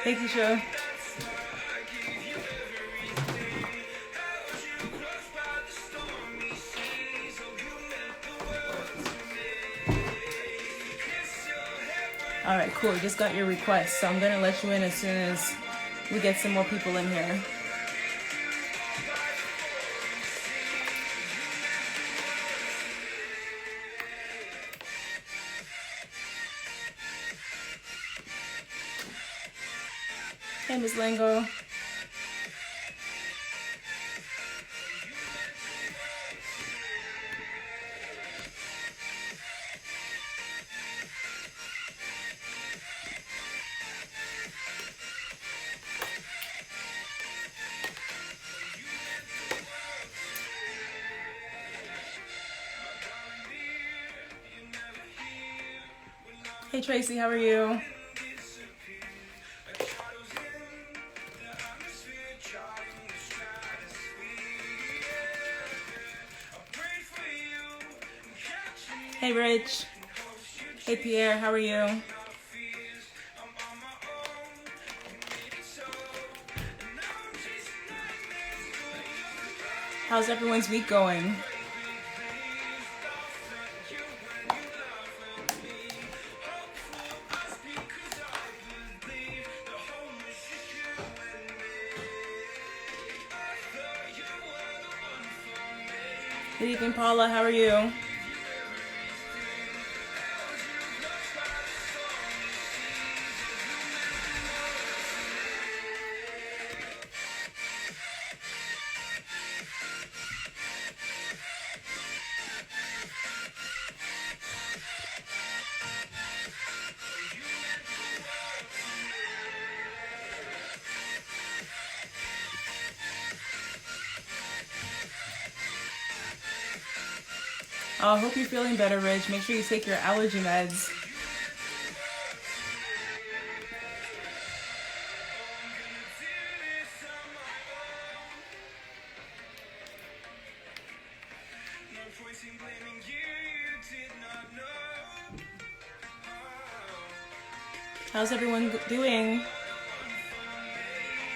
Hey, Keisha. All right, cool. Just got your request, so I'm gonna let you in as soon as we get some more people in here. Hey, Miss Lango. Hey, Tracy, how are you? Hey, Rich. Hey, Pierre, how are you? How's everyone's week going? Good evening, Paula. How are you? I hope you're feeling better, Rich. Make sure you take your allergy meds. How's everyone doing?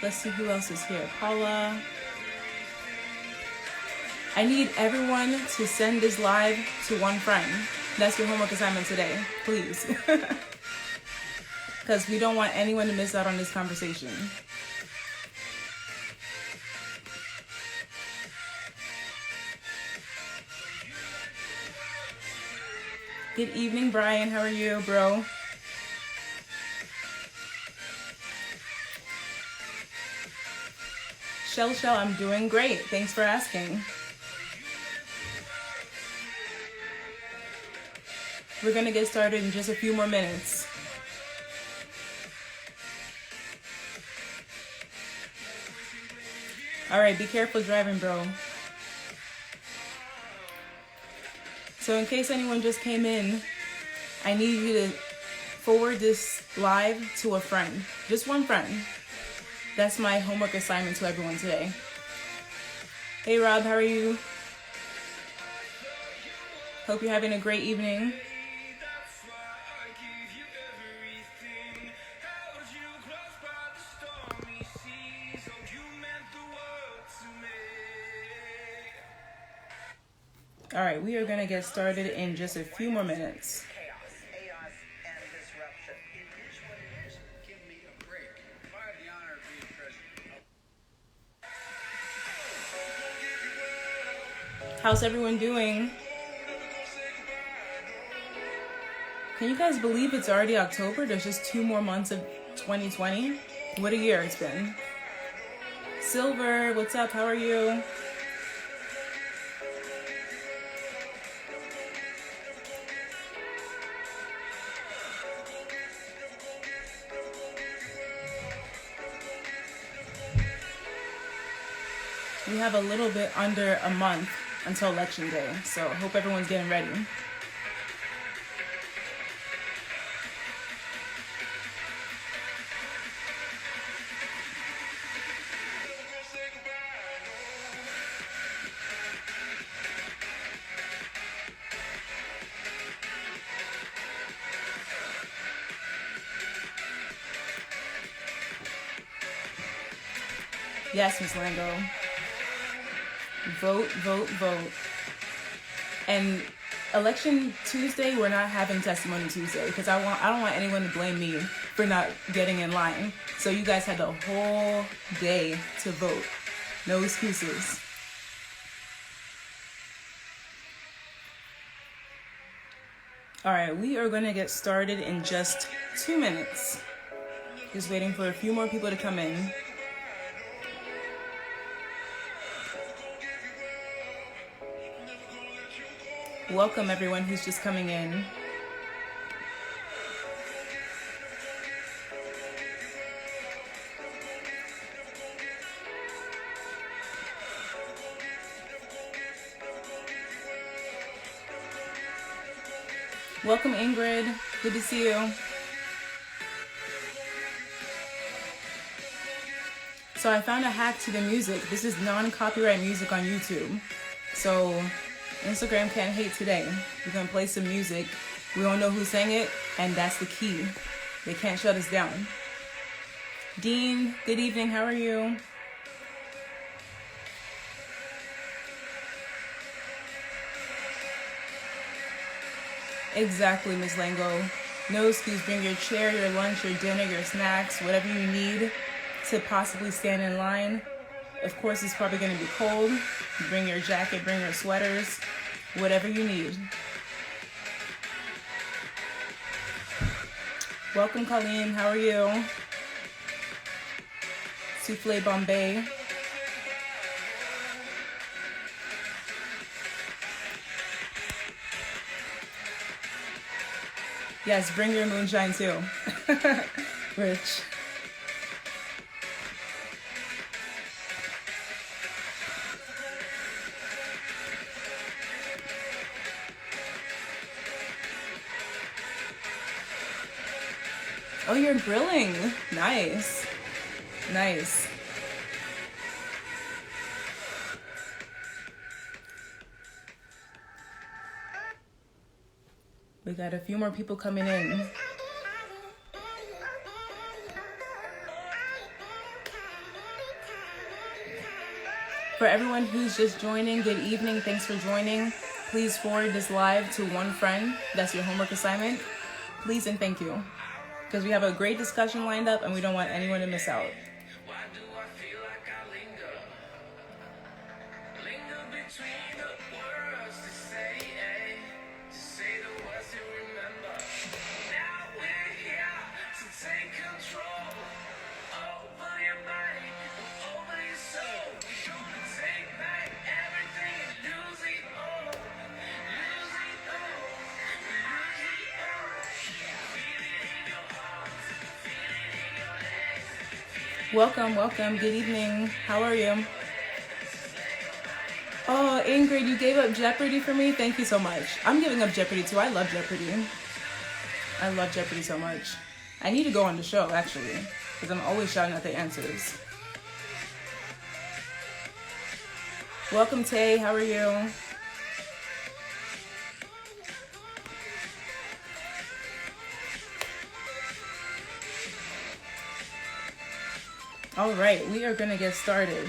Let's see who else is here. Paula. I need everyone to send this live to one friend. That's your homework assignment today, please. Because we don't want anyone to miss out on this conversation. Good evening, Brian. How are you, bro? Shell, I'm doing great. Thanks for asking. We're going to get started in just a few more minutes. All right, be careful driving, bro. So in case anyone just came in, I need you to forward this live to a friend. Just one friend. That's my homework assignment to everyone today. Hey, Rob, how are you? Hope you're having a great evening. All right, we are going to get started in just a few more minutes. How's everyone doing? Can you guys believe it's already October? There's just 2 more months of 2020. What a year it's been. Silver, what's up? How are you? We have a little bit under a month until Election Day, so I hope everyone's getting ready. Yes, Miss Lango. Vote, vote, vote. And Election Tuesday, we're not having Testimony Tuesday because I don't want anyone to blame me for not getting in line. So you guys had the whole day to vote. No excuses. All right, we are going to get started in just 2 minutes. Just waiting for a few more people to come in. Welcome everyone who's just coming in. Welcome Ingrid, good to see you. So I found a hack to the music. This is non-copyright music on YouTube. So Instagram can't hate today. We're gonna play some music. We don't know who sang it, and that's the key. They can't shut us down. Dean, good evening, how are you? Exactly, Ms. Lango. No excuse, bring your chair, your lunch, your dinner, your snacks, whatever you need to possibly stand in line. Of course, it's probably gonna be cold. Bring your jacket, bring your sweaters, whatever you need. Welcome, Colleen, how are you? Souffle Bombay. Yes, bring your moonshine too. Rich. Oh, you're grilling. Nice. Nice. We got a few more people coming in. For everyone who's just joining, good evening. Thanks for joining. Please forward this live to one friend. That's your homework assignment. Please and thank you. Because we have a great discussion lined up and we don't want anyone to miss out. Welcome, welcome. Good evening. How are you? Oh, Ingrid, you gave up Jeopardy for me? Thank you so much. I'm giving up Jeopardy too. I love Jeopardy. I love Jeopardy so much. I need to go on the show, actually, because I'm always shouting out the answers. Welcome, Tay. How are you? All right, we are going to get started.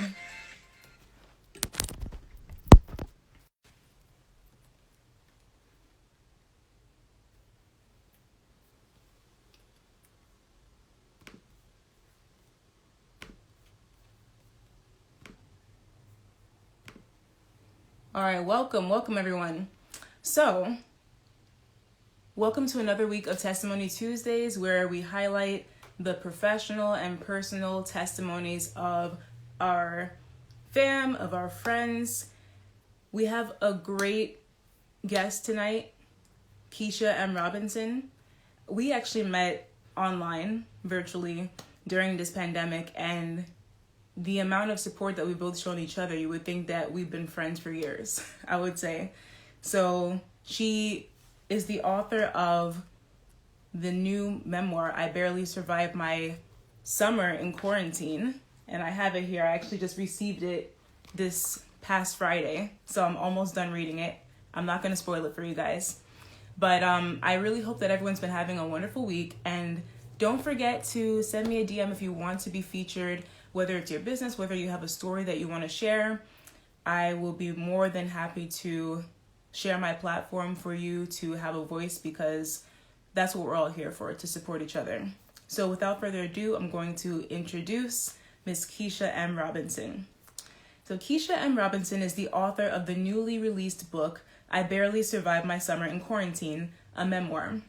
All right, welcome everyone. So, welcome to another week of Testimony Tuesdays, where we highlight the professional and personal testimonies of our fam, of our friends. We have a great guest tonight, Keisha M. Robinson. We actually met online, virtually, during this pandemic, and the amount of support that we've both shown each other, you would think that we've been friends for years, I would say. So she is the author of the new memoir, I Barely Survived My Summer in Quarantine. And I have it here. I actually just received it this past Friday, so I'm almost done reading it. I'm not going to spoil it for you guys. But I really hope that everyone's been having a wonderful week. And don't forget to send me a DM if you want to be featured whether it's your business, whether you have a story that you want to share. I will be more than happy to share my platform for you to have a voice, because that's what we're all here for, to support each other. So without further ado, I'm going to introduce Miss Keisha M. Robinson. So Keisha M. Robinson is the author of the newly released book, I Barely Survived My Summer in Quarantine, a memoir.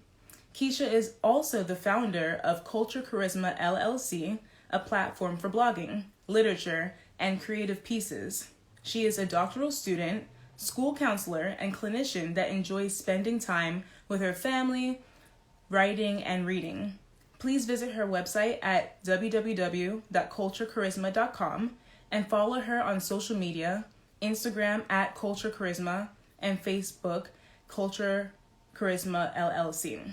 Keisha is also the founder of Culture Charisma LLC, a platform for blogging, literature, and creative pieces. She is a doctoral student, school counselor, and clinician that enjoys spending time with her family, writing, and reading. Please visit her website at www.kulturecharisma.com and follow her on social media, Instagram at Culture Charisma and Facebook Culture Charisma LLC.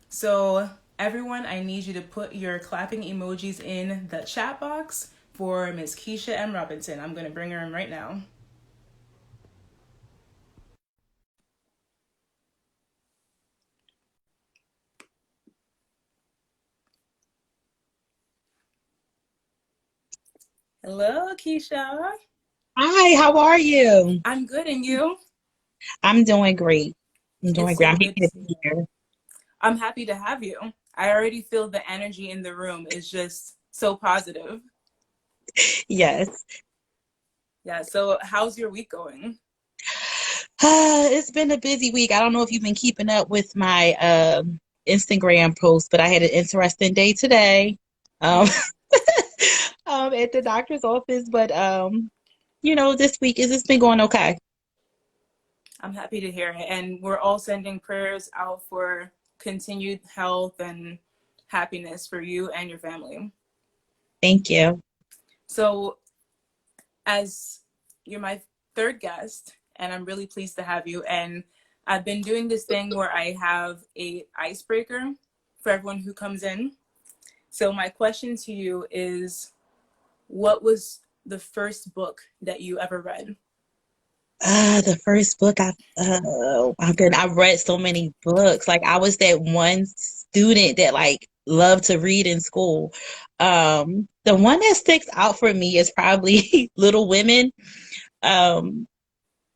So everyone, I need you to put your clapping emojis in the chat box for Miss Keisha M. Robinson. I'm going to bring her in right now. Hello, Keisha. Hi, how are you? I'm good, and you? I'm doing great. I'm doing It's great. so I'm good happy to to see be you. here. I'm happy to have you. I already feel the energy in the room is just so positive. Yes. Yeah, so how's your week going? It's been a busy week. I don't know if you've been keeping up with my Instagram post, but I had an interesting day today. Um, at the doctor's office, but this week is it's been going okay. I'm happy to hear it. And we're all sending prayers out for continued health and happiness for you and your family. Thank you. So, as you're my third guest, and I'm really pleased to have you. And I've been doing this thing where I have a icebreaker for everyone who comes in. So my question to you is, what was the first book that you ever read? The first book oh my goodness, I've read so many books. Like I was that one student that like loved to read in school. The one that sticks out for me is probably Little Women. Um,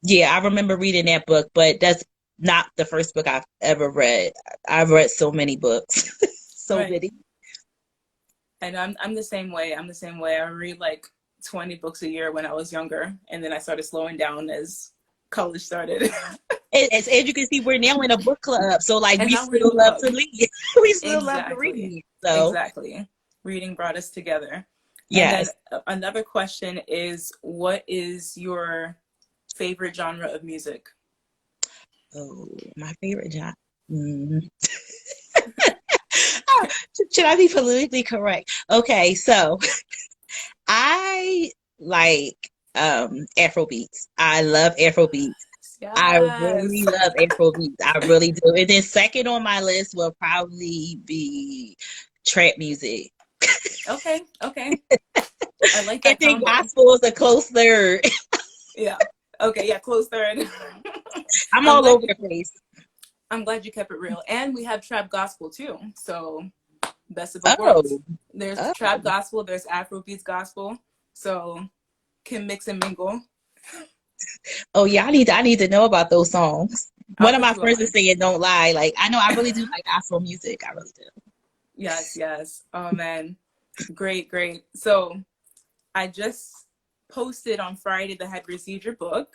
yeah, I remember reading that book, but that's not the first book I've ever read. I've read so many books, so Right. many. And I'm the same way. I'm the same way. I read like 20 books a year when I was younger, and then I started slowing down as college started. As you can see, we're now in a book club, so like And we now we're in still a love club. to read. We still love to Exactly. read. So Exactly. Reading brought us together. And then yes. another question is, what is your favorite genre of music? Oh, my favorite genre. Mm. Oh, should I be politically correct? Okay, so I like Afro beats. I love Afro beats. I Yes. really love Afro beats. I really do. And then second on my list will probably be trap music. Okay. Okay. I like And that then combo. gospel is a close third. Yeah. Okay. Yeah. Close third. I'm I'm all glad over you. the place. I'm glad you kept it real. And we have trap gospel too. So best of both worlds. Oh, There's oh, trap gospel. There's Afrobeats gospel. So can mix and mingle. oh yeah, I need to know about those songs. I'll One of put my you friends is on. saying don't lie. Like I know I really do like gospel music. I really do. Yes. Yes. Oh man. Great. Great. So I just posted on Friday that I had received your book,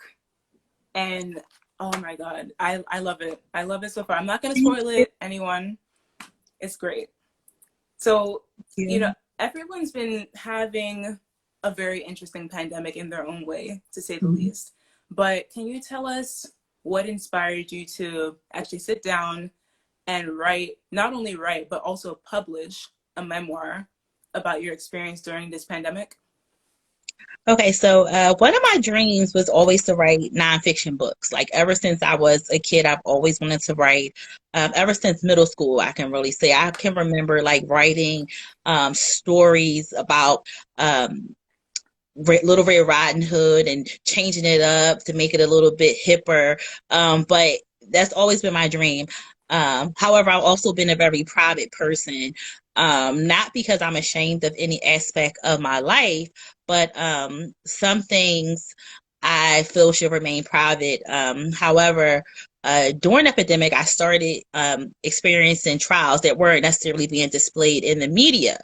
and oh my god, I love it. I love it so far. I'm not gonna Thank spoil it, anyone. It's great. So, you know, you. everyone's been having a very interesting pandemic in their own way, to say the Mhm. least. But can you tell us what inspired you to actually sit down and write, not only write, but also publish a memoir about your experience during this pandemic? Okay, so one of my dreams was always to write nonfiction books. Like ever since I was a kid, I've always wanted to write. Ever since middle school, I can really say I can remember like writing stories about Little Red Riding Hood and changing it up to make it a little bit hipper. But that's always been my dream. However, I've also been a very private person, not because I'm ashamed of any aspect of my life, but some things I feel should remain private. However, during the epidemic, I started experiencing trials that weren't necessarily being displayed in the media.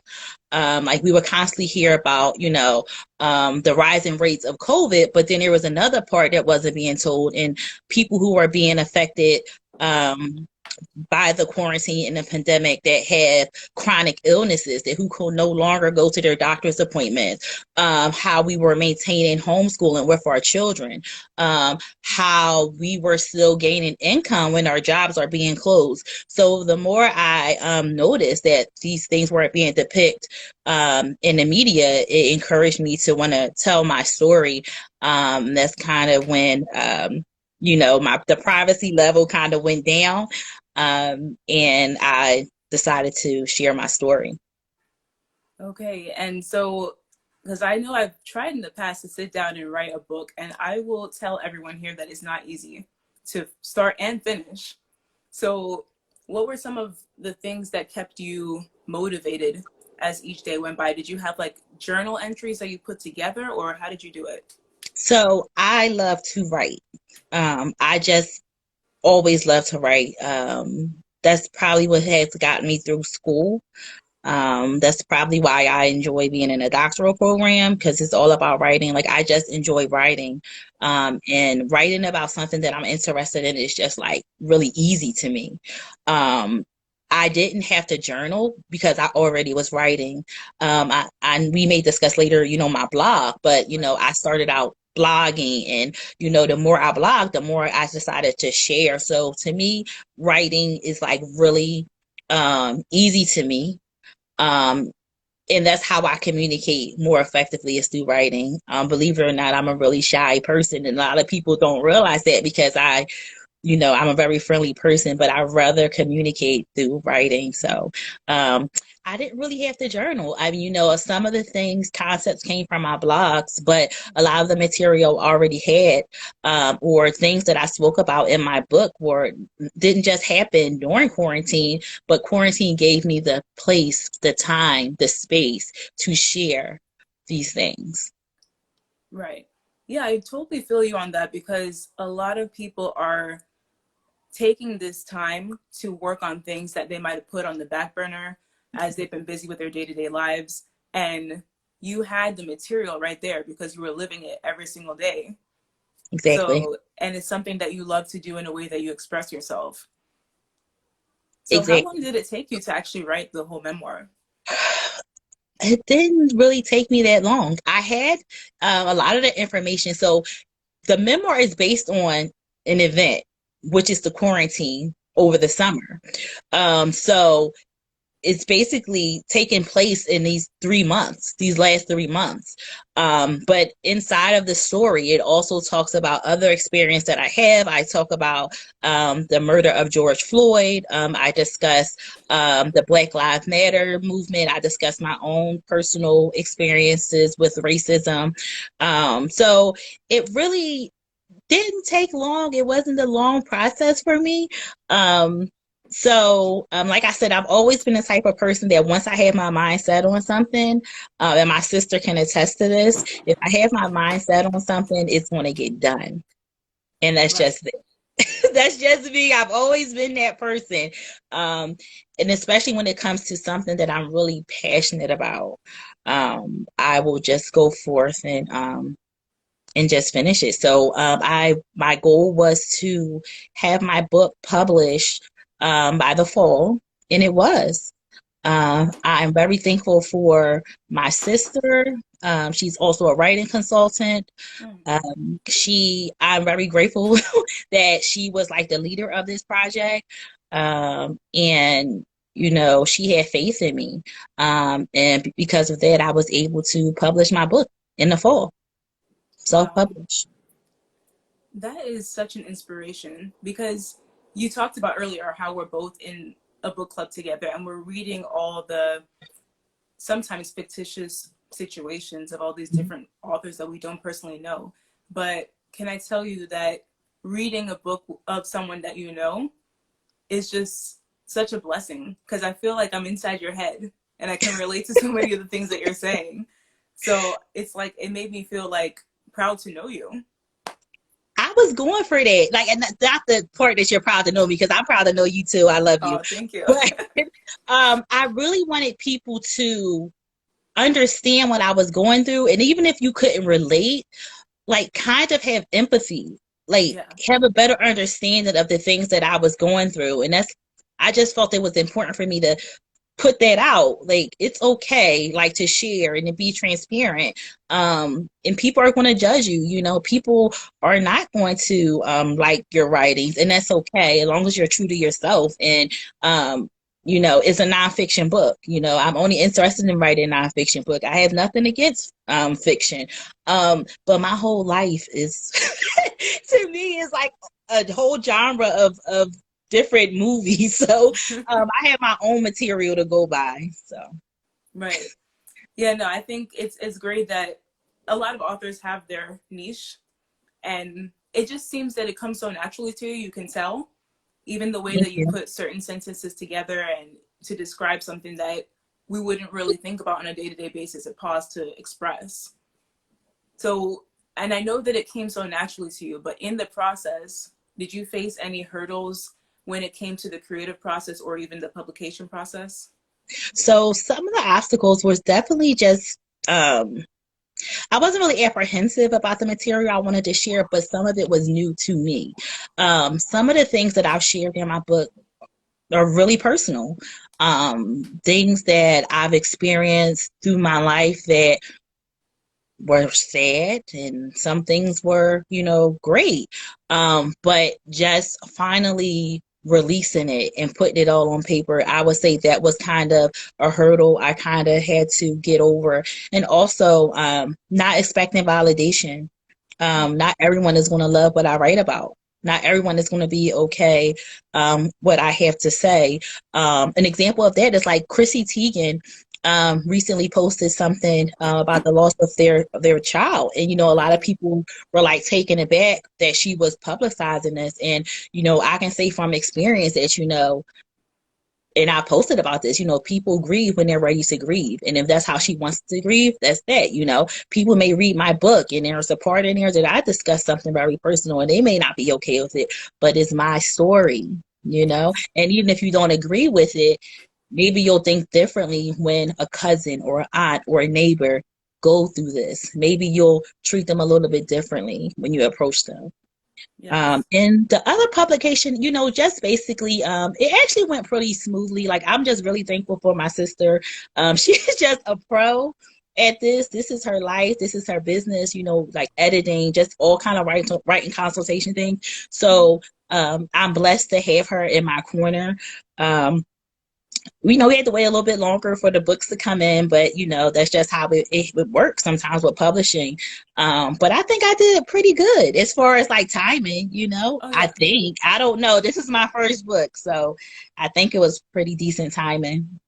Like we would constantly hear about, the rising rates of COVID, but then there was another part that wasn't being told, and people who were being affected um, by the quarantine and the pandemic that have chronic illnesses that who could no longer go to their doctor's appointments, how we were maintaining homeschooling with our children, how we were still gaining income when our jobs are being closed. So the more I noticed that these things weren't being depicted in the media, it encouraged me to want to tell my story. That's kind of when the privacy level kind of went down, and I decided to share my story. Okay, and so, because I know I've tried in the past to sit down and write a book, and I will tell everyone here that it's not easy to start and finish. So, what were some of the things that kept you motivated as each day went by? Did you have like journal entries that you put together, or how did you do it? So I love to write. I just always love to write. That's probably what has gotten me through school. That's probably why I enjoy being in a doctoral program, because it's all about writing. Like I just enjoy writing, and writing about something that I'm interested in is just like really easy to me. Um, I didn't have to journal because I already was writing. We may discuss later, my blog, but Right. I started out blogging, and the more I blog, the more I decided to share. So to me, writing is like really easy to me, um, and that's how I communicate more effectively is through writing. Believe it or not, I'm a really shy person, and a lot of people don't realize that because I'm a very friendly person, but I rather communicate through writing. So I didn't really have to journal. I mean, some of the things, concepts came from my blogs, but a lot of the material already had, or things that I spoke about in my book didn't just happen during quarantine, but quarantine gave me the place, the time, the space to share these things. Right. Yeah, I totally feel you on that because a lot of people are taking this time to work on things that they might have put on the back burner as they've been busy with their day-to-day lives. And you had the material right there because you were living it every single day. Exactly. So, and it's something that you love to do in a way that you express yourself. So how long Exactly. did it take you to actually write the whole memoir? It didn't really take me that long. I had a lot of the information. So the memoir is based on an event, which is the quarantine over the summer. So it's basically taking place in these last 3 months. But inside of the story, it also talks about other experience that I have. I talk about the murder of George Floyd. I discuss the Black Lives Matter movement. I discuss my own personal experiences with racism. So it really didn't take long. It wasn't a long process for me. Um, like I said, I've always been the type of person that once I have my mind set on something, and my sister can attest to this, if I have my mind set on something, it's going to get done. And that's Right. just that's just me. I've always been that person. Um, and especially when it comes to something that I'm really passionate about, I will just go forth and just finish it. So my goal was to have my book published by the fall, and it was. I'm very thankful for my sister. She's also a writing consultant. Mm. I'm very grateful that she was like the leader of this project. And she had faith in me. And because of that, I was able to publish my book in the fall, Wow. self-published. That is such an inspiration because you talked about earlier how we're both in a book club together and we're reading all the sometimes fictitious situations of all these different authors that we don't personally know. But can I tell you that reading a book of someone that you know is just such a blessing, because I feel like I'm inside your head and I can relate to so many of the things that you're saying. So it's like, it made me feel like proud to know you. I was going for that. Like, and not the part that you're proud to know me, because I'm proud to know you too. I love you. Oh, thank you. But I really wanted people to understand what I was going through. And even if you couldn't relate, like kind of have empathy, like Yeah. have a better understanding of the things that I was going through. And I just felt it was important for me to put that out. Like, it's okay, like, to share and to be transparent. And people are going to judge you. People are not going to like your writings, and that's okay as long as you're true to yourself. And it's a nonfiction book. I'm only interested in writing a nonfiction book. I have nothing against fiction. But my whole life is to me is like a whole genre of different movies. So I have my own material to go by. So Right. Yeah, no, I think it's great that a lot of authors have their niche, and it just seems that it comes so naturally to you. You can tell, even the way thank that you you. put certain sentences together and to describe something that we wouldn't really think about on a day-to-day basis, it paused to express. So, and I know that it came so naturally to you, but in the process, did you face any hurdles when it came to the creative process or even the publication process? So some of the obstacles was definitely just I wasn't really apprehensive about the material I wanted to share, but some of it was new to me. Some of the things that I've shared in my book are really personal. Things that I've experienced through my life that were sad, and some things were, great. But just finally releasing it and putting it all on paper, I would say that was kind of a hurdle I kind of had to get over. And also, not expecting validation. Not everyone is going to love what I write about. Not everyone is going to be okay what I have to say. An example of that is like Chrissy Teigen recently posted something about the loss of their child, and a lot of people were like taken aback that she was publicizing this. And I can say from experience that and I posted about this, people grieve when they're ready to grieve. And if that's how she wants to grieve, that's that. People may read my book and there's a part in here that I discuss something very personal, and they may not be okay with it, but it's my story. Yes. And even if you don't agree with it, maybe you'll think differently when a cousin or an aunt or a neighbor go through this. Maybe you'll treat them a little bit differently when you approach them. Yes. And the other publication, just basically, it actually went pretty smoothly. Like, I'm just really thankful for my sister. She's just a pro at this. This is her life. This is her business, like editing, just all kind of writing consultation things. So I'm blessed to have her in my corner. We had to wait a little bit longer for the books to come in, but that's just how it works sometimes with publishing. But I think I did pretty good as far as like timing. Oh, I yeah. think, I don't know. This is my first book, so I think it was pretty decent timing.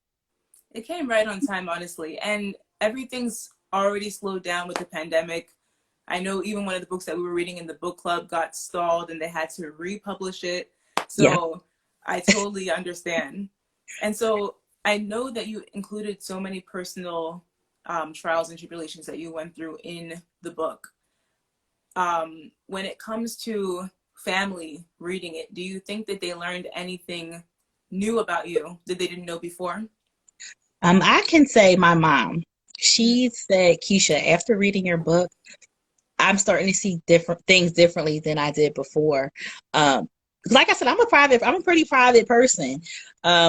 It came right on time, honestly. And everything's already slowed down with the pandemic. I know even one of the books that we were reading in the book club got stalled and they had to republish it. Yeah. So I totally understand. And so I know that you included so many personal trials and tribulations that you went through in the book. When it comes to family reading it, do you think that they learned anything new about you that they didn't know before? I can say my mom. Mhm. She said, Keisha, after reading your book, I'm starting to see different things differently than I did before. Like I said, I'm a pretty private person.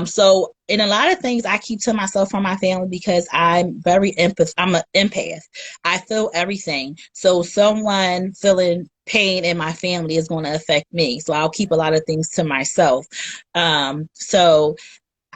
So in a lot of things I keep to myself from my family because I'm an empath. I feel everything. So someone feeling pain in my family is going to affect me. So I'll keep a lot of things to myself. So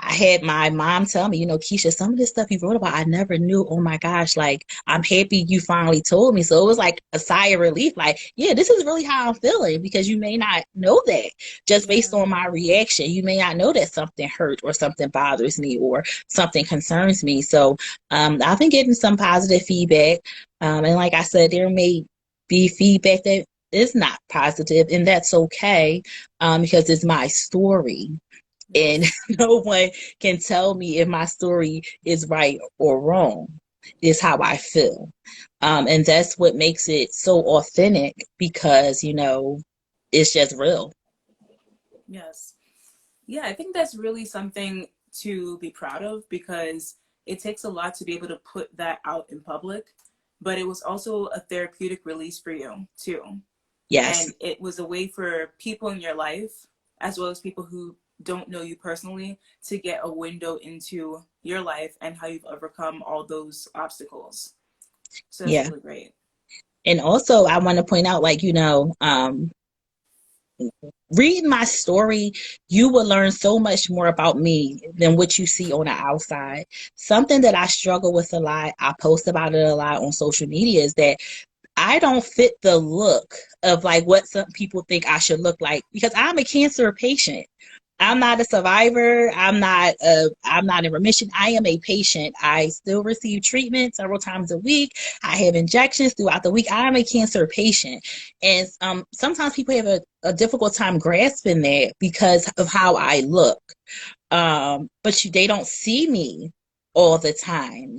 I had my mom tell me, Keisha, some of this stuff you wrote about, I never knew. Oh my gosh, like, I'm happy you finally told me. So it was like a sigh of relief, like, yeah, this is really how I'm feeling, because you may not know that just based Yeah. on my reaction. You may not know that something hurt or something bothers me or something concerns me. So I've been getting some positive feedback. And like I said, there may be feedback that is not positive, and that's okay, because it's my story. and Yes. no one can tell me if my story is right or wrong. Is how I feel. And that's what makes it so authentic because, it's just real. Yes. Yeah, I think that's really something to be proud of because it takes a lot to be able to put that out in public, but it was also a therapeutic release for you too. Yes. And it was a way for people in your life, as well as people who don't know you personally, to get a window into your life and how you've overcome all those obstacles. So that's Yeah. really great. And also, I want to point out, like, reading my story, you will learn so much more about me than what you see on the outside. Something that I struggle with a lot, I post about it a lot on social media, is that I don't fit the look of like what some people think I should look like because I'm a cancer patient. I'm not a survivor. I'm not in remission. I am a patient. I still receive treatment several times a week. I have injections throughout the week. I'm a cancer patient. And sometimes people have a difficult time grasping that because of how I look. But they don't see me all the time,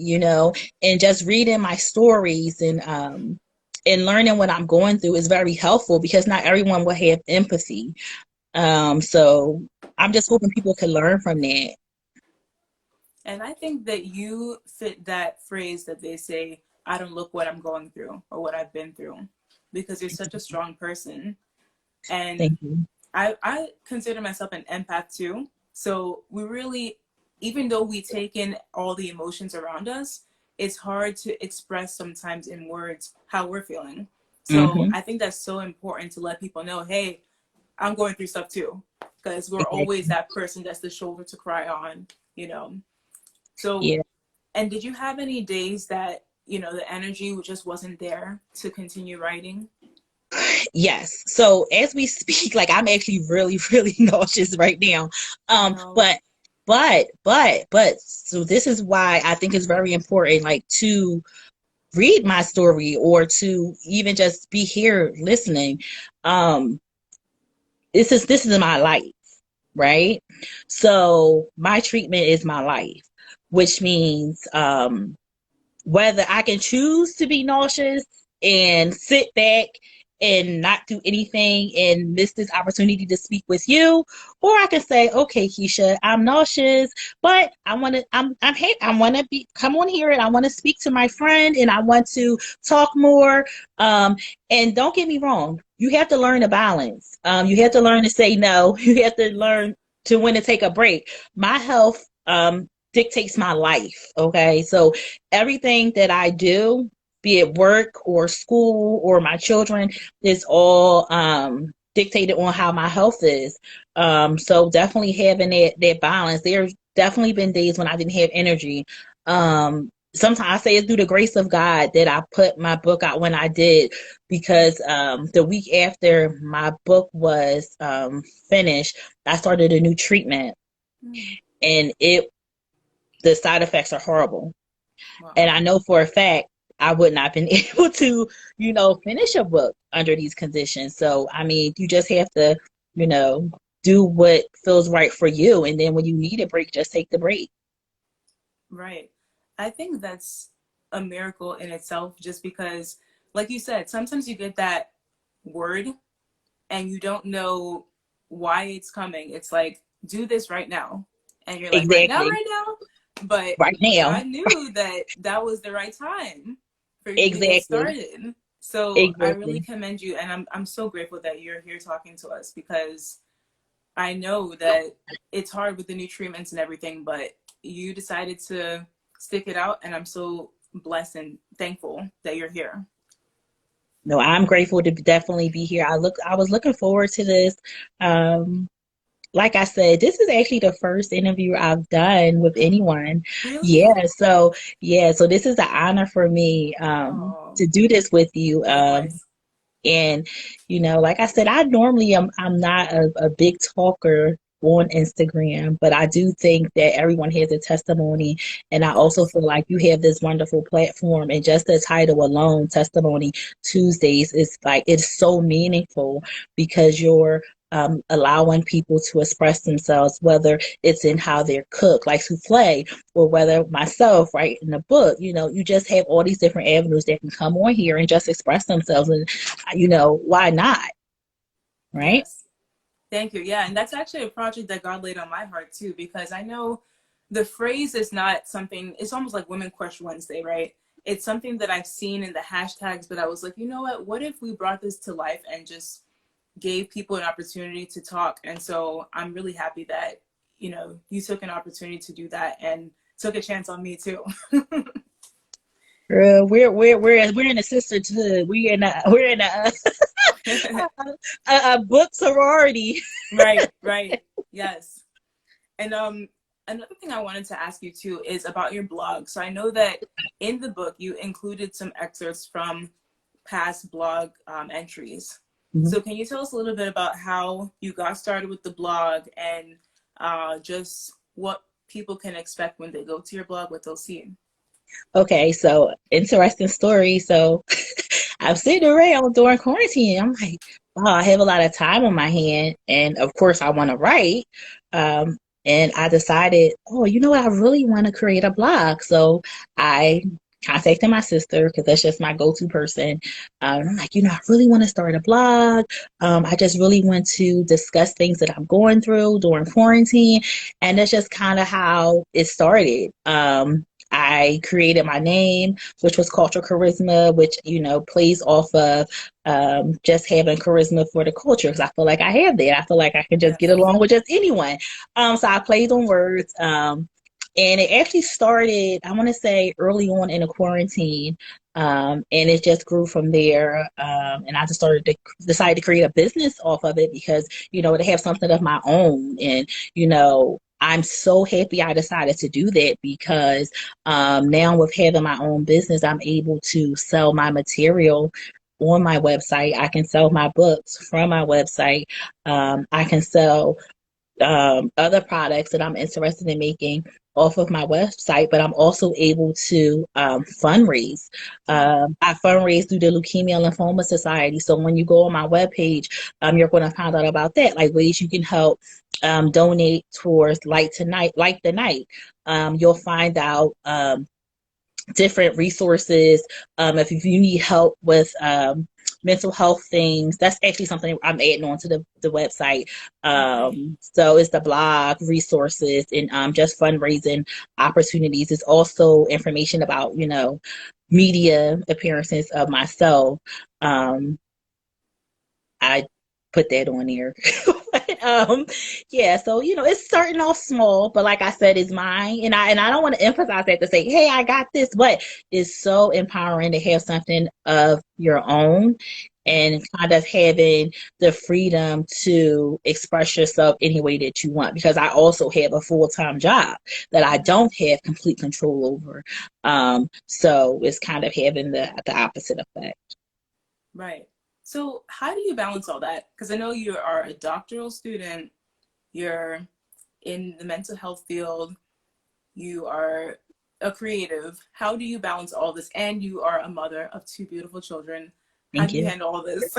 and just reading my stories and learning what I'm going through is very helpful because not everyone will have empathy. So I'm just hoping people can learn from that. And I think that you fit that phrase that they say, I don't look what I'm going through or what I've been through, because you're such a strong person. And Thank you. I consider myself an empath too. So we really, even though we take in all the emotions around us, it's hard to express sometimes in words how we're feeling. So Hmm. I think that's so important to let people know, hey, I'm going through stuff too. Because we're always Exactly. that person that's the shoulder to cry on, you know. So, Yeah. and did you have any days that, the energy just wasn't there to continue writing? Yes. So as we speak, like I'm actually really, really nauseous right now. Oh Um, no. but so this is why I think it's very important, like to read my story or to even just be here listening. Um, this is my life, right? So my treatment is my life, which means whether I can choose to be nauseous and sit back and not do anything and miss this opportunity to speak with you, or I can say, okay, Keisha, I'm nauseous, but I want to be come on here and I want to speak to my friend and I want to talk more. Um, and don't get me wrong, you have to learn a balance. You have to Right. learn to say no. You have to Yes. learn to when to take a break. My health dictates my life. Okay, so everything that I do, be it work or school or my children, is all dictated on how my health is. So definitely having that balance. There's definitely been days when I didn't have energy. Sometimes I say it's through the grace of God that I put my book out when I did, because the week after my book was finished, I started a new treatment, Mm. and the side effects are horrible. And Wow. I know for a fact I would not have been able to, finish a book under these conditions. So, I mean, you just have to, you know, do what feels right for you. And then when you need a break, just take the break. Right. I think that's a miracle in itself, just because, like you said, sometimes you get that word and you don't know why it's coming. It's like, do this right now. And you're like, right now, Exactly. right now. But Right now. God knew that that was the right time for you to get Exactly. started. So I really Exactly. commend you. And I'm so grateful that you're here talking to us, because I know that it's hard with the new treatments and everything, but you decided to stick it out. And I'm so blessed and thankful that you're here. No, I'm grateful to definitely be here. I was looking forward to this. Um, like I said, this is actually the first interview I've done with anyone. Really? Yeah, so this is an honor for me Oh, to do this with you. likewise. And like I said, I normally I'm not a big talker on Instagram, but I do think that everyone has a testimony, and I also Yes. feel like you have this wonderful platform, and just the title alone, Testimony Tuesdays, is like it's so meaningful because you're allowing people to express themselves, whether it's in how they're cooked, like souffle, or whether myself, right, in the book, you just have all these different avenues that can come on here and just express themselves. And, why not? Right? Yes. Thank you. Yeah, and that's actually a project that God laid on my heart too, because I know the phrase is not something, it's almost like Women Crush Wednesday, right? It's something that I've seen in the hashtags, but I was like, you know what if we brought this to life and just gave people an opportunity to talk? And so I'm really happy that, you took an opportunity to do that and took a chance on me too. We're in a sisterhood. We're in a a book sorority. Right, right. Yes. And another thing I wanted to ask you too is about your blog. So I know that in the book you included some excerpts from past blog entries. Mhm. So can you tell us a little bit about how you got started with the blog and just what people can expect when they go to your blog, what they'll see? Okay, so interesting story. So I'm sitting around during quarantine. I'm like, wow, I have a lot of time on my hand, and of course, I want to write. Um, and I decided, oh, you know what? I really want to create a blog. So I contacted my sister because that's just my go-to person. I'm like, I really want to start a blog. I just really want to discuss things that I'm going through during quarantine, and that's just kind of how it started. I created my name, which was Culture Charisma, which, plays off of just having charisma for the culture, because I feel like I have that. I feel like I can just get Yes. along with just anyone. So I played on words. And it actually started, I want to say, early on in the quarantine. And it just grew from there. And I just decided to create a business off of it because, to have something of my own. And, I'm so happy I decided to do that because now with having my own business, I'm able to sell my material on my website. I can sell my books from my website. I can sell other products that I'm interested in making off of my website, but I'm also able to fundraise. I fundraise through the Leukemia and Lymphoma Society. So when you go on my webpage, you're going to find out about that, like ways you can help donate towards Light the Night. You'll find out different resources. If you need help with mental health things, that's actually something I'm adding on to the website. Okay. So it's the blog resources and just fundraising opportunities. It's also information about, media appearances of myself. I put that on there. But, yeah, so it's starting off small, but like I said, it's mine, and I don't want to emphasize that to say, hey, I got this, but it's so empowering to have something of your own and kind of having the freedom to express yourself any way that you want. Because I also have a full-time job that I don't have complete control over. So it's kind of having the opposite effect. Right. So how do you balance all that? Because I know you are a doctoral student, you're in the mental health field, you are a creative. How do you balance all this? And you are a mother of two beautiful children. How Thank do you you. handle all this?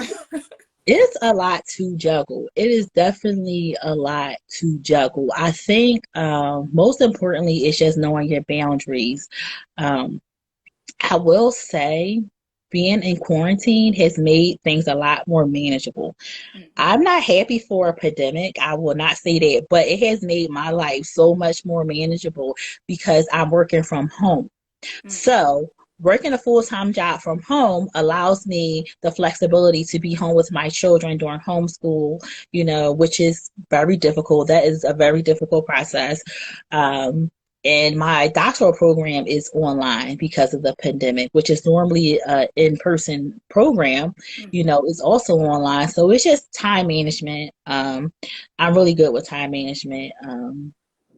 It's a lot to juggle. It is definitely a lot to juggle. I think most importantly, it's just knowing your boundaries. Um, I will say being in quarantine has made things a lot more manageable. I'm not happy for a pandemic. I will not say that, but it has made my life so much more manageable because I'm working from home. So, working a full-time job from home allows me the flexibility to be home with my children during homeschool, which is very difficult. That is a very difficult process. Um, and my doctoral program is online because of the pandemic, which is normally an in-person program, is also online. So it's just time management. I'm really good with time management.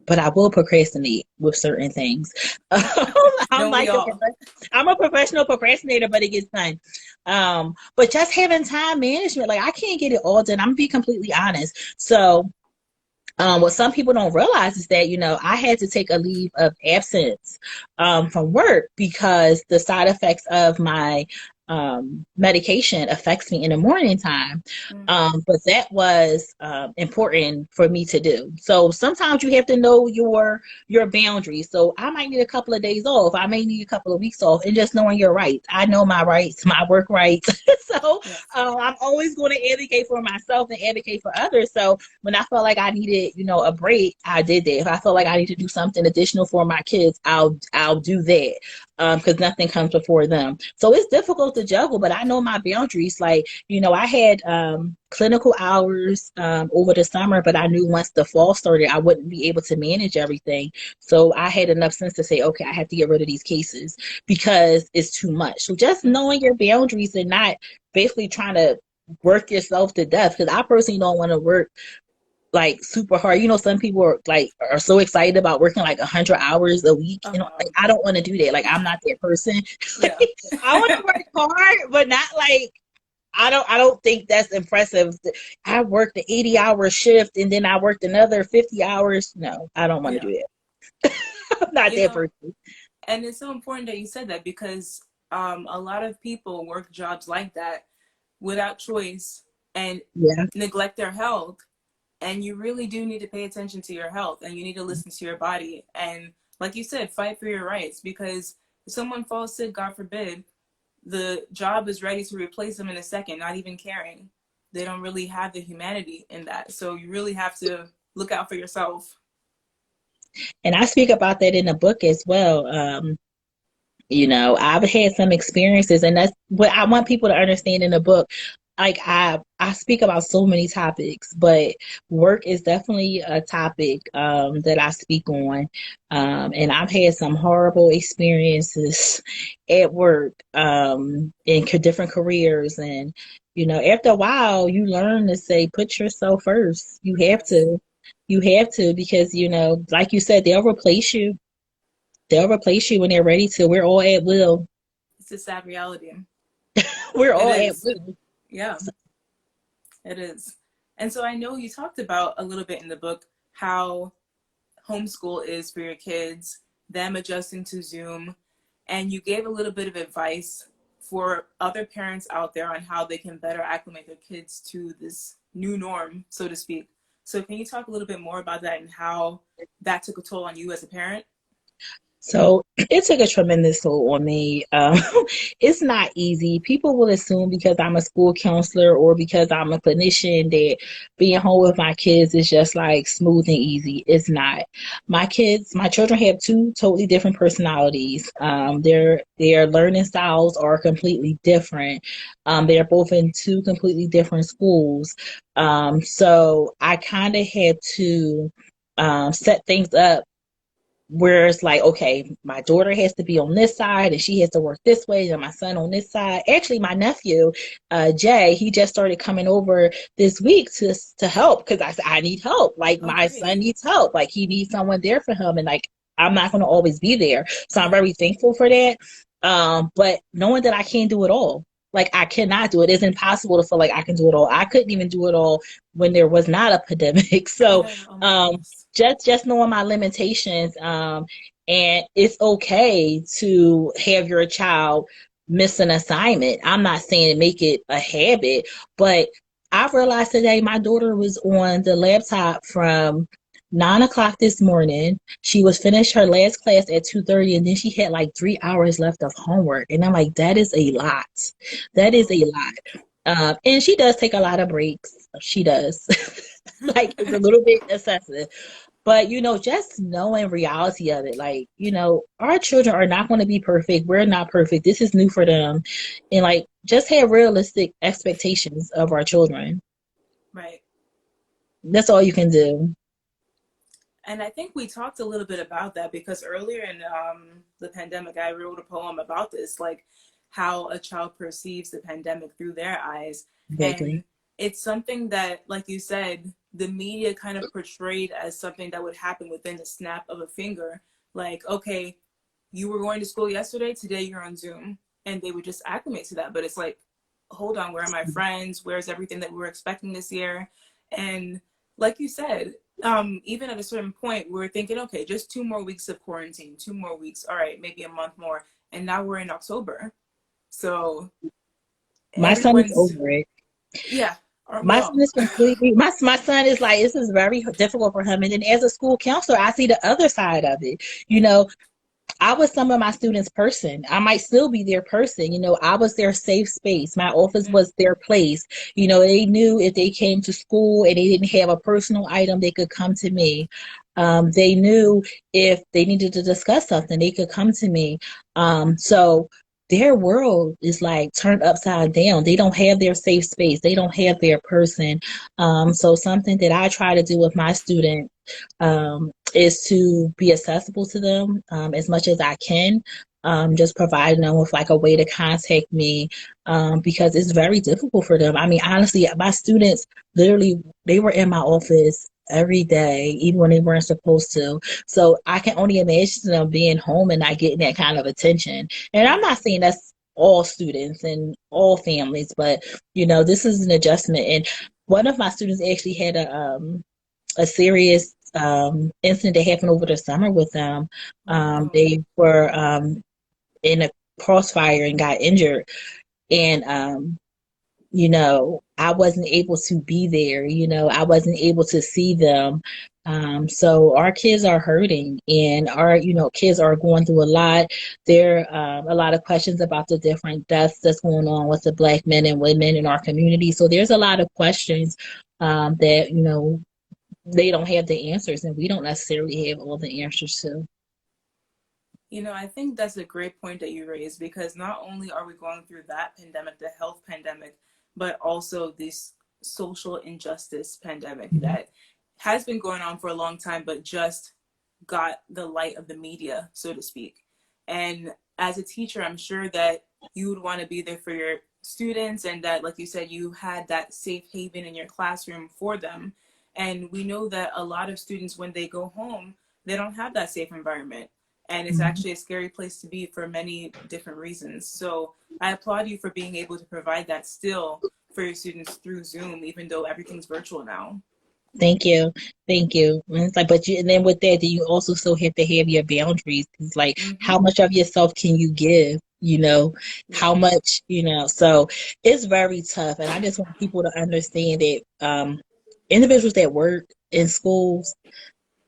But I will procrastinate with certain things. I'm Don't we like all? I'm a professional procrastinator, but it gets done. But just having time management, like I can't get it all done. I'm gonna be completely honest. So what some people don't realize is that, I had to take a leave of absence from work because the side effects of my medication affects me in the morning time. Mm. But that was important for me to do. So sometimes you have to know your boundaries. So I might need a couple of days off. I may need a couple of weeks off, and just knowing your rights. I know my rights, my work rights. So Yes. I'm always going to advocate for myself and advocate for others. So when I felt like I needed, a break, I did that. If I felt like I need to do something additional for my kids, I'll do that. Because nothing comes before them. So it's difficult to juggle, but I know my boundaries. Like, I had clinical hours over the summer, but I knew once the fall started, I wouldn't be able to manage everything. So I had enough sense to say, okay, I have to get rid of these cases because it's too much. So just Mm. knowing your boundaries and not basically trying to work yourself to death, because I personally don't want to work like super hard. Some people are so excited about working like 100 hours a week. Oh Like no. I don't want to do that. Like I'm not that person. Yeah. I want to work hard, but not like I don't think that's impressive. I worked the 80-hour shift and then I worked another 50 hours. No, I don't want to Yeah. do that. I'm not You that know, person. and it's so important that you said that because a lot of people work jobs like that without choice and Yeah. neglect their health. And you really do need to pay attention to your health and you need to listen to your body. And like you said, fight for your rights because if someone falls sick, God forbid, the job is ready to replace them in a second, not even caring. They don't really have the humanity in that. So you really have to look out for yourself. And I speak about that in the book as well. I've had some experiences, and that's what I want people to understand in the book. Like I speak about so many topics, but work is definitely a topic that I speak on. And I've had some horrible experiences at work in different careers, and after a while, you learn to say, put yourself first. You have Yes. to. You have to because, like you said, they'll replace you. They'll replace you when they're ready to. We're all at will. It's a sad reality. We're It all at is. will. Yeah, it is. And so I know you talked about a little bit in the book how homeschool is for your kids, them adjusting to Zoom, and you gave a little bit of advice for other parents out there on how they can better acclimate their kids to this new norm, so to speak. So can you talk a little bit more about that and how that took a toll on you as a parent? So it took a tremendous toll on me. It's not easy. People will assume because I'm a school counselor or because I'm a clinician that being home with my kids is just like smooth and easy. It's not. My children have two totally different personalities. Their learning styles are completely different. They're both in two completely different schools. So I kind of had to set things up where it's like, okay, my daughter has to be on this side and she has to work this way, and my son on this side. Actually, my nephew, Jay, he just started coming over this week to help because I said, I need help. Like, Oh, my great. son needs help. Like, he needs someone there for him. And like, I'm not going to always be there. So I'm Yeah. very thankful for that. But knowing that I can't do it all, like I cannot do it. It's impossible to feel like I can do it all. I couldn't even do it all when there was not a pandemic. So Yeah. Oh my um, goodness. just knowing my limitations, and it's okay to have your child miss an assignment. I'm not saying make it a habit, but I realized today my daughter was on the laptop from 9 o'clock this morning. She was finished her last class at 2:30, and then she had like 3 hours left of homework. And I'm like, that is a lot. That is Wow. a lot. And she does take a lot of breaks. She does. Like it's a little bit excessive. But just knowing reality of it, like, our children are not going to be perfect. We're not perfect. This is new for them. And like just have realistic expectations of our children. Right. That's all you can do. And I think we talked a little bit about that because earlier in the pandemic, I wrote a poem about this, like how a child perceives the pandemic through their eyes. Exactly. And it's something that, like you said, the media kind of portrayed as something that would happen within the snap of a finger. Like, okay, you were going to school yesterday, today you're on Zoom. And they would just acclimate to that. But it's like, hold on, where are my friends? Where's everything that we were expecting this year? And like you said, even at a certain point, we're thinking, okay, just 2 more weeks of quarantine, 2 more weeks, all right, maybe a month more, and now we're in October. So My son is Everyone's, over it. yeah, aren't we My son all? is completely my son is like, this is very difficult for him. And then as a school counselor, I see the other side of it. You know, I was some of my students' person. I might still be their person. You know, I was their safe space. My office Mm, was their place. You know, they knew if they came to school and they didn't have a personal item, they could come to me. They knew if they needed to discuss something, they could come to me. So their world is like turned upside down. They don't have their safe space. They don't have their person. So something that I try to do with my students is to be accessible to them as much as I can. Just providing them with like a way to contact me because it's very difficult for them. I mean, honestly, my students literally they were in my office every day, even when they weren't supposed to. So I can only imagine them being home and not getting that kind of attention. And I'm yeah. not saying that's all students and all families, but you know, this is an adjustment. And one of my students actually had a serious incident that happened over the summer with them. Oh no. They were in a crossfire and got injured. And, you know, I wasn't able to be there. You know, I wasn't able to see them. So our kids are hurting and our, you know, kids are going through a lot. There are a lot of questions about the different deaths that's going on with the Black men and women in our community. So there's a lot of questions that, you know, they don't have the answers and we don't necessarily have all the answers to. You know, I think that's a great point that you raised because not only are we going through that pandemic, the health pandemic, but also this social injustice pandemic Mhm. that has been going on for a long time, but just got the light of the media, so to speak. And as a teacher, I'm sure that you would want to be there for your students and that, like you said, you had that safe haven in your classroom for them. And we know that a lot of students, when they go home, they don't have that safe environment and it's Mhm. actually a scary place to be for many different reasons. So I applaud you for being able to provide that still for your students through Zoom, even though everything's virtual now. Thank you. Thank you. And it's like, but you, and then with that, then you also still have to have your boundaries. It's like, Mm-hmm. how much of yourself can you give? You know, how Yeah. much, you know, so it's very tough. And I just want people to understand that individuals that work in schools,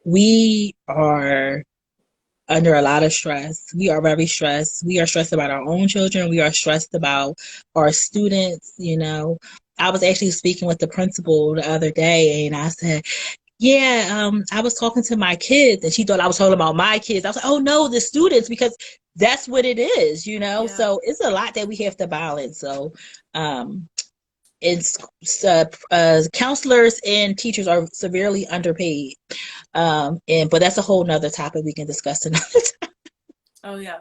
we are under a lot of stress. We are very stressed. We are stressed about our own children. We are stressed about our students. You know, I was actually speaking with the principal the other day and I said, yeah, I was talking to my kids and she thought I was talking about my kids. I was like, oh no, the students, because that's what it is, you know? Yeah. So it's a lot that we have to balance. So, um, it's counselors and teachers are severely underpaid. And but that's a whole nother topic we can discuss another time. Oh, yeah.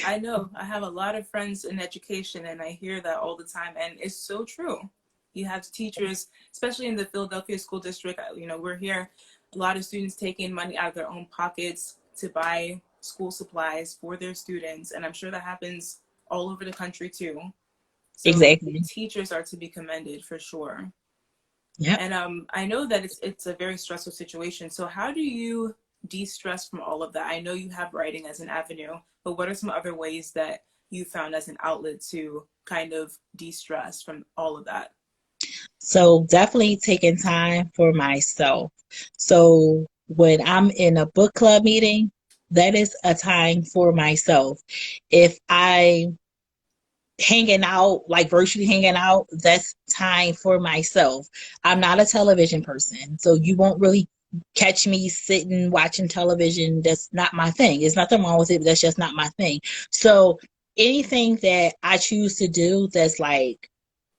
I know. I have a lot of friends in education and I hear that all the time. And it's so true. You have teachers, especially in the Philadelphia school district, you know, we're here, a lot of students taking money out of their own pockets to buy school supplies for their students. And I'm sure that happens all over the country too. So Exactly. teachers are to be commended for sure. Yep. And I know that it's a very stressful situation. So how do you de-stress from all of that? I know you have writing as an avenue, but what are some other ways that you found as an outlet to kind of de-stress from all of that? So definitely taking time for myself. So when I'm in a book club meeting, that is a time for myself. If I hanging out, like virtually hanging out, that's time for myself. I'm not a television person, so you won't really catch me sitting watching television. That's not my thing. There's nothing wrong with it, but that's just not my thing. So anything that I choose to do that's like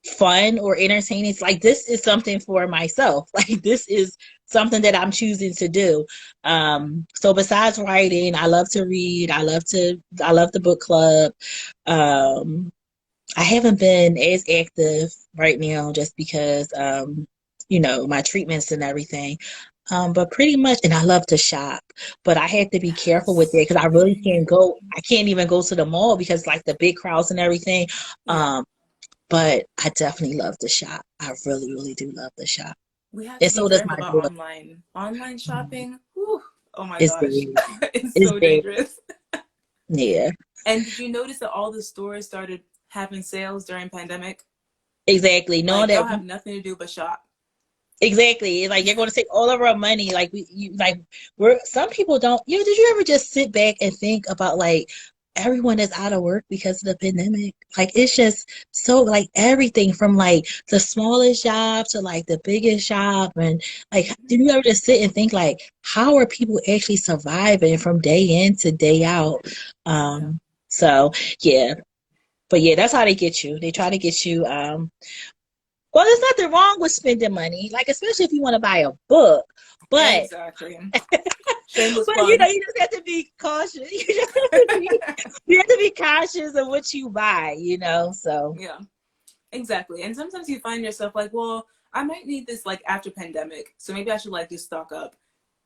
fun or entertaining, it's like this is something for myself. Like this is something that I'm choosing to do. So besides writing, I love to read. I love the book club. Um, I haven't been as active right now just because, you know, my treatments and everything. But pretty much, and I love to shop, but I have to be careful with Yes, it because I really shopping. can't go. I can't even go to the mall because like the big crowds and everything. Yeah, Um, but I definitely love to shop. I really, really do love to shop, we have and to be so does careful my about daughter. online shopping. Whew, oh my It's gosh, dead. it's It's so dead. dangerous. Yeah. And did you notice that all the stores started having sales during pandemic. Exactly. Knowing Like y'all that have nothing to do but shop. exactly. Like you're going to take all of our money. Like we're some people don't. You know, did you ever just sit back and think about like everyone is out of work because of the pandemic? Like it's just so like everything from like the smallest job to like the biggest job, and like did you ever just sit and think like how are people actually surviving from day in to day out? Yeah. So yeah, but yeah, that's how they get you. They try to get you. Well, there's nothing wrong with spending money, like especially if you want to buy a book. But Exactly. Shameless but you know, plug. you just have to be cautious. You have to be cautious of what you buy, you know. So Yeah. Exactly. And sometimes you find yourself like, well, I might need this like after pandemic. So maybe I should like just stock up.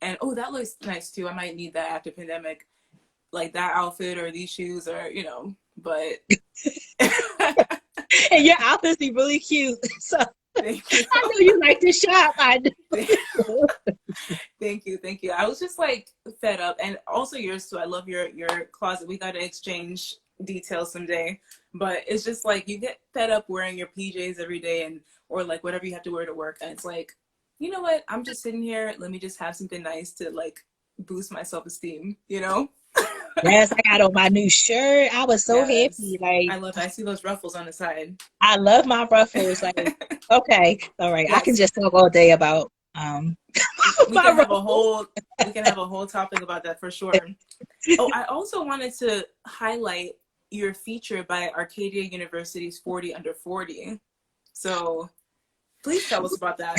And oh, that looks nice too. I might need that after pandemic, like that outfit or these shoes or, but and your outfits be really cute. So thank you. I know you like to shop. I do. Thank you. Thank you. I was just like fed up, and also yours too. I love your closet. We got to exchange details someday, but it's just like you get fed up wearing your PJs every day and or like whatever you have to wear to work, and it's like, you know what? I'm just sitting here. Let me just have something nice to like boost my self-esteem, you know? Yes, I got on my new shirt. I was so happy. Yes. Like I love it. I see those ruffles on the side. I love my ruffles. Like okay, all right. I can Yes. just talk all day about We my can have a ruffles. whole topic about that for sure. Oh, I also wanted to highlight your feature by Arcadia University's 40 Under 40. So please tell us about that.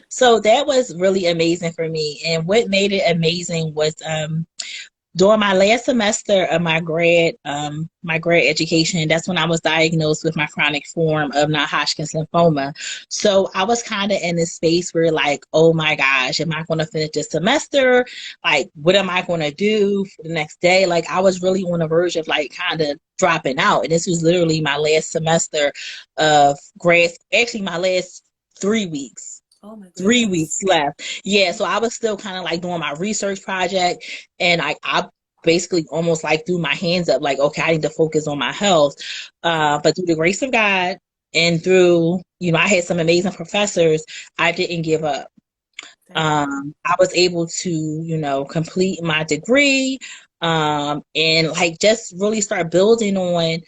So that was really amazing for me. And what made it amazing was during my last semester of my grad education, that's when I was diagnosed with my chronic form of non-Hodgkin's lymphoma. So I was kind of in this space where like, oh my gosh, am I going to finish this semester? Like, what am I going to do for the next day? Like, I was really on the verge of like kind of dropping out. And this was literally my last semester of grad, actually my last 3 weeks. Oh my 3 weeks goodness. left. Yeah, so I was still kind of like doing my research project, and I basically almost like threw my hands up, like, okay, I need to focus on my health. But through the grace of God and through, I had some amazing professors, I didn't give up. Thank God. I was able to, complete my degree, and like just really start building on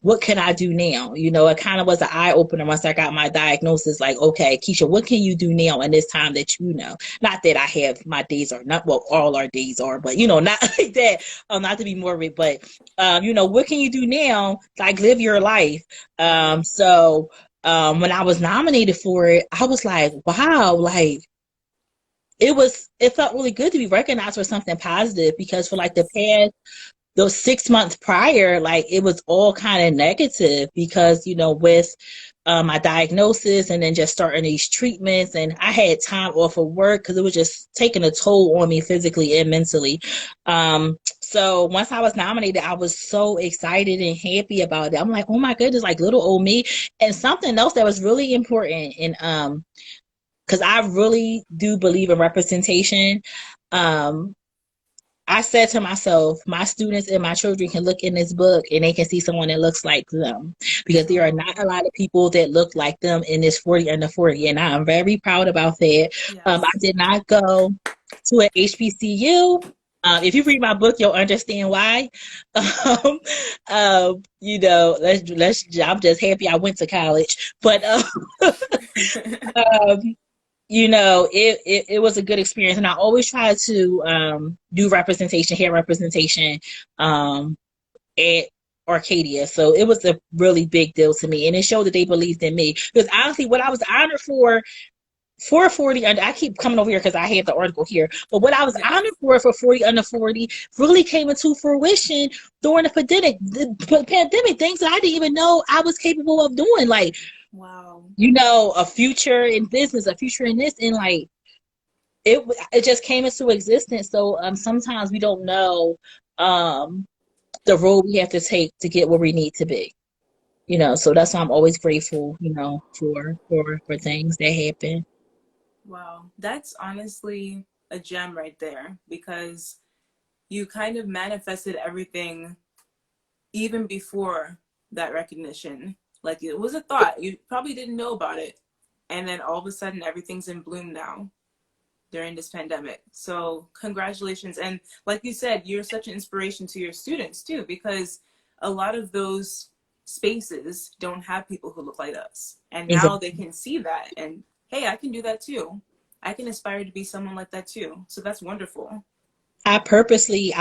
what can I do now? It kind of was an eye opener once I got my diagnosis. Like, okay, Keisha, what can you do now in this time that you know? Not that I have my days are not well, all our days are, but not like that. Not to be morbid, but what can you do now? Like, live your life. Right. When I was nominated for it, I was like, wow, like it felt really good to be recognized for something positive because for like the Yes. past those 6 months prior, like it was all kind of negative because, with my diagnosis and then just starting these treatments, and I had time off of work because it was just taking a toll on me physically and mentally. So once I was nominated, I was so excited and happy about it. I'm like, oh my goodness, like little old me. And something else that was really important, and because I really do believe in representation. Um, I said to myself, my students and my children can look in this book and they can see someone that looks like them because there are not Oh, a lot of people that look like them in this 40 under 40. And I'm very proud about that. I yes. did not go to an HBCU. If you read my book, you'll understand why. Um, I'm just happy I went to college. But um, it was a good experience, and I always try to do representation, hair representation, at Arcadia. So it was a really big deal to me, and it showed that they believed in me. Because honestly, what I was honored for 40 under, I keep coming over here because I have the article here, but what I was Yes. honored for 40 under 40 really came into fruition during the pandemic, things that I didn't even know I was capable of doing, like Wow. a future in business, a future in this, and like it just came into existence. So sometimes we don't know um the road we have to take to get where we need to be. So that's why I'm always grateful, for things that happen. Wow. That's honestly a gem right there because you kind of manifested everything even before that recognition. Like it was a thought. You probably didn't know about it. And then all of a sudden everything's in bloom now during this pandemic. So congratulations. And like you said, you're such an inspiration to your students too, because a lot of those spaces don't have people who look like us. And now they can see that and, hey, I can do that too. I can aspire to be someone like that too. So that's wonderful. I purposely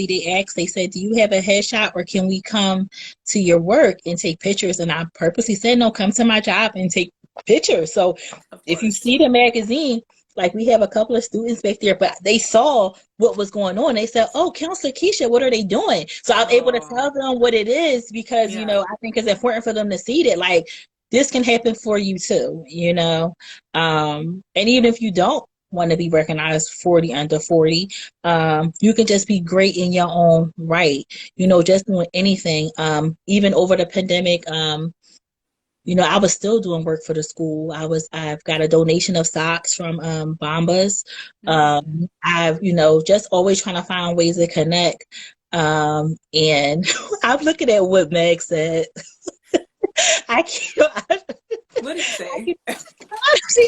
did ask. They said, "Do you have a headshot, or can we come to your work and take pictures?" And I purposely said, "No, come to my job and take pictures." So Of if you course. see the magazine, like we have a couple of students back there, but they saw what was going on. They said, "Oh, Counselor Keisha, what are they doing?" So I was able to Oh, tell them what it is because, yeah. I think it's important for them to see that, like, this can happen for you too. And even if you don't want to be recognized 40 under 40, you can just be great in your own right, just doing anything. Even over the pandemic, I was still doing work for the school. I've got a donation of socks from Bombas. Mm. I've, just always trying to find ways to connect. And I'm looking at what Meg said. I can't, What did he say? honestly,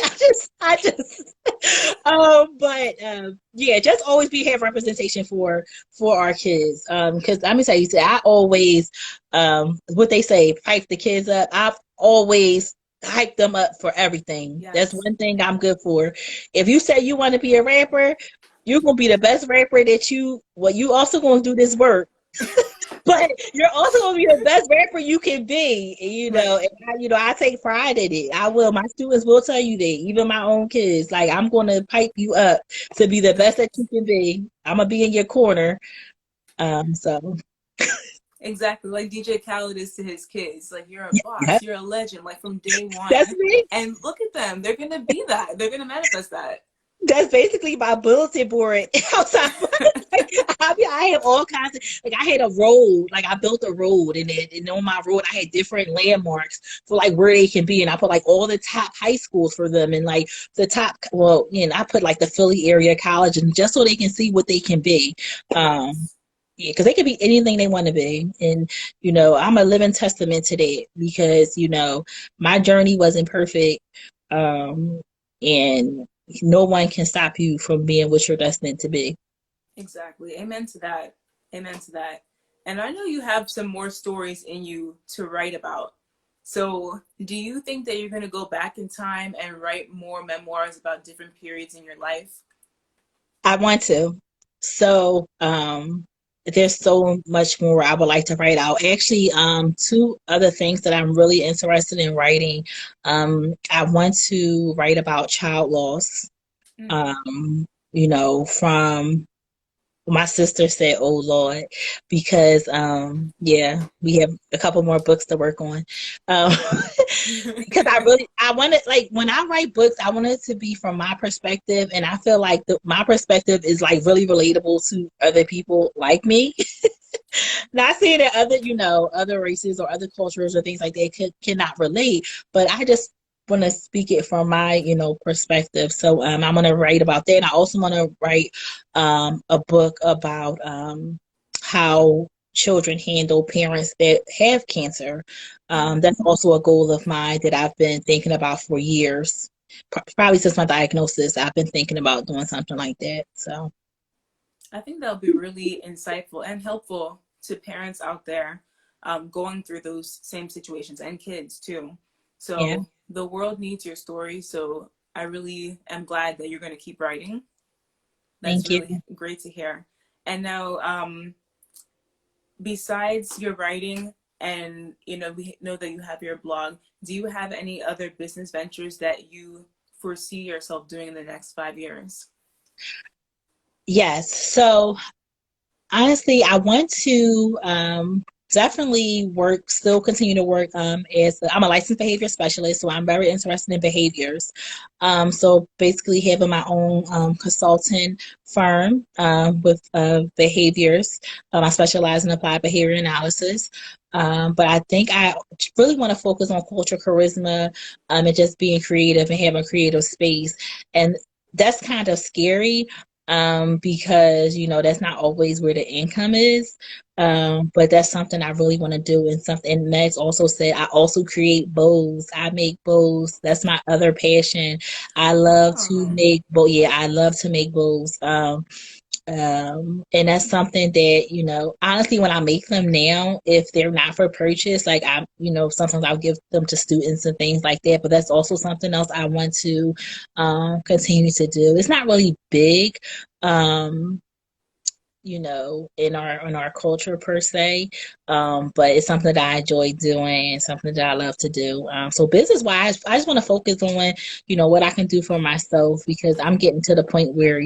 but yeah, just always be have representation for our kids. Because let me tell you, I always, what they say, hype the kids up. I've always hype them up for everything. That's Yes. one thing I'm good for. If you say you want to be a rapper, you're gonna be the best rapper that you. Well, you also gonna do this work, but you're also gonna be the best rapper you can be. Right. And I take pride in it. I will. My students will tell you that. Even my own kids, like, I'm gonna pipe you up to be the best that you can be. I'm gonna be in your corner. So Exactly. Like DJ Khaled is to his kids. Like, you're a yeah, boss, you're a legend, like from day that's one. me. And look at them. They're gonna be that. They're gonna manifest that. That's basically my bulletin board outside. I have all kinds of, like, I had a road, like I built a road, and on my road I had different landmarks for like where they can be, and I put like all the top high schools for them, and like the top, well, I put like the Philly area college, and just so they can see what they can be. Um, Yes. yeah, because they can be anything they want to be, and I'm a living testament to that because my journey wasn't perfect, um, and no one can stop you from being what you're destined to be. Exactly. Amen to that. Amen to that. And I know you have some more stories in you to write about. So, do you think that you're going to go back in time and write more memoirs about different periods in your life? I want to. So, there's so much more I would like to write out. Actually, two other things that I'm really interested in writing. I want to write about child loss. Mm. From my sister said, "Oh Lord," because yeah, we have a couple more books to work on. Um, because I want it, like, when I write books, I want it to be from my perspective, and I feel like my perspective is like really relatable to other people like me. Not saying that other races or other cultures or things like that cannot relate, but I just want to speak it from my perspective. So I'm going to write about that, and I also want to write a book about how children handle parents that have cancer. Mm. That's also a goal of mine that I've been thinking about for years. Probably since my diagnosis, I've been thinking about doing something like that. So I think that'll be really insightful and helpful to parents out there going through those same situations and kids too. yeah, So the world needs your story. So I really am glad that you're going to keep writing. That's thank you. really great to hear. And now, besides your writing, and we know that you have your blog, do you have any other business ventures that you foresee yourself doing in the next 5 years? Yes. So honestly, I want to definitely still continue to work I'm a licensed behavior specialist, so I'm very interested in behaviors. So basically having my own consulting firm with behaviors. I specialize in applied behavior analysis. But I think I really want to focus on culture charisma, and just being creative and having a creative space. And that's kind of scary, because that's not always where the income is. But that's something I really want to do. And something, and Max also said, I also create bows. I make bows. That's my other passion. I love to Oh, make bow. Yeah, I love to make bows. And that's something that, honestly, when I make them now, if they're not for purchase, like sometimes I'll give them to students and things like that. But that's also something else I want to continue to do. It's not really big. Um, in our culture per se. But it's something that I enjoy doing and something that I love to do. So business wise, I just want to focus on, what I can do for myself because I'm getting to the point where,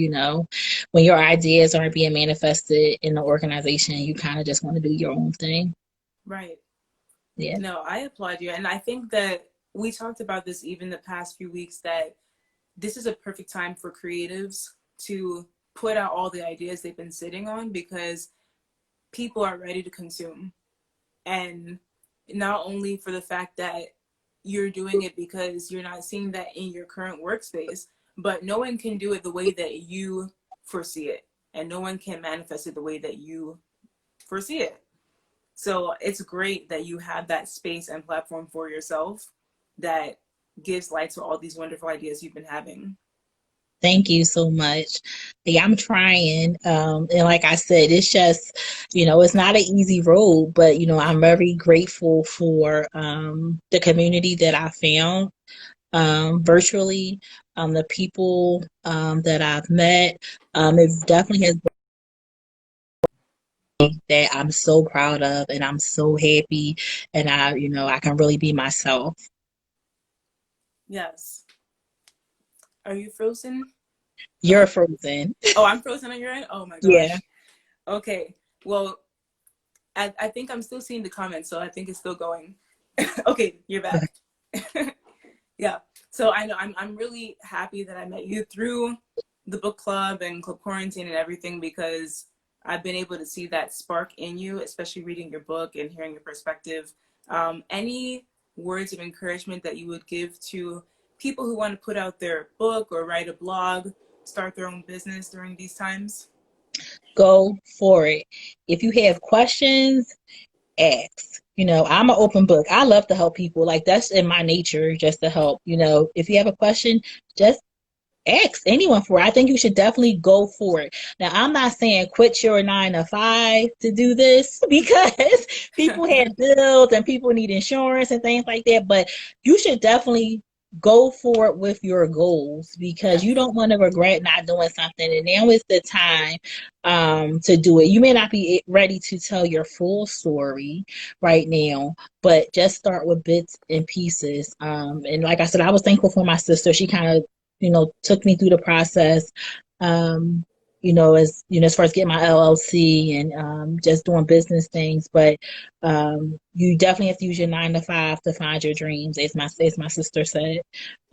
when your ideas aren't being manifested in the organization, you kind of just want to do your own thing. right. Yeah. No, I applaud you. And I think that we talked about this even the past few weeks that this is a perfect time for creatives to put out all the ideas they've been sitting on because people are ready to consume. And not only for the fact that you're doing it because you're not seeing that in your current workspace, but no one can do it the way that you foresee it. And no one can manifest it the way that you foresee it. So it's great that you have that space and platform for yourself that gives light to all these wonderful ideas you've been having. Thank you so much. Yeah, I'm trying. And like I said, it's just, it's not an easy road, but, I'm very grateful for the community that I found virtually, the people that I've met. It definitely has been that I'm so proud of and I'm so happy and I can really be myself. Yes. Are you frozen? You're Oh, frozen. oh, I'm frozen on your end? Oh my Yeah. gosh. Okay. Well, I think I'm still seeing the comments, so I think it's still going. Okay, you're back. Yeah. So I know I'm really happy that I met you through the book club and club quarantine and everything because I've been able to see that spark in you, especially reading your book and hearing your perspective. Any words of encouragement that you would give to people who want to put out their book or write a blog, start their own business during these times? Go for it. If you have questions, ask. I'm an open book. I love to help people. Like that's in my nature, just to help. If you have a question, just ask anyone for it. I think you should definitely go for it. Now, I'm not saying quit your 9 to 5 to do this because people have bills and people need insurance and things like that, but you should definitely go for it with your goals because Yes. you don't want to regret not doing something. And now is the time to do it. You may not be ready to tell your full story right now, but just start with bits and pieces. And like I said, I was thankful for my sister. She kind of took me through the process, as far as getting my LLC and just doing business things. But you definitely have to use your 9 to 5 to find your dreams, as my sister said.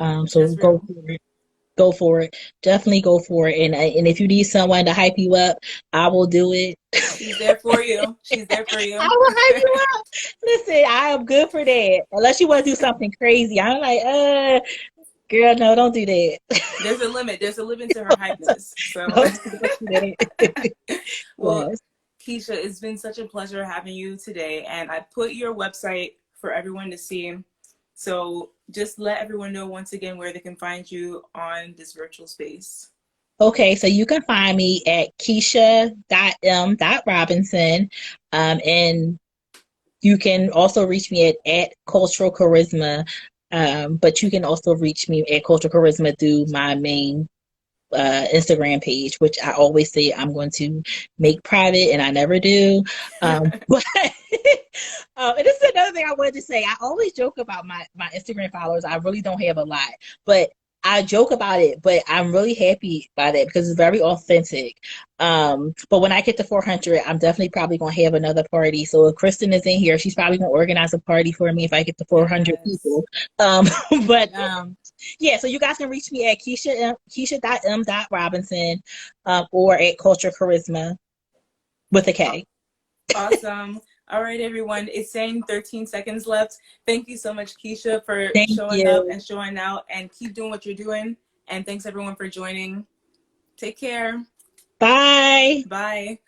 So That's go real. for it. Go for it. Definitely go for it. And if you need someone to hype you up, I will do it. She's there for you. She's there for I you. will hype you up. Listen, I am good for that. Unless you want to do something crazy. I'm like, girl, no, don't do that. There's a limit. There's a limit to her hypeness. So, Don't do that. well, Yes. Keisha, it's been such a pleasure having you today. And I put your website for everyone to see. So just let everyone know once again where they can find you on this virtual space. Okay, so you can find me at Keisha.m.Robinson. And you can also reach me at Cultural Charisma. But you can also reach me at Cultural Charisma through my main Instagram page, which I always say I'm going to make private, and I never do. But and this is another thing I wanted to say. I always joke about my Instagram followers. I really don't have a lot, but I joke about it. But I'm really happy by that because it's very authentic. But when I get to 400, I'm definitely probably going to have another party. So if Kristen is in here, she's probably going to organize a party for me if I get to 400 Yes. people. Um, but yeah, so you guys can reach me at Keisha.m.Robinson or at Culture Charisma with a K. Awesome. All right, everyone. It's saying 13 seconds left. Thank you so much, Keisha, for Thank showing up you. and showing out and keep doing what you're doing. And thanks everyone for joining. Take care. Bye. Bye.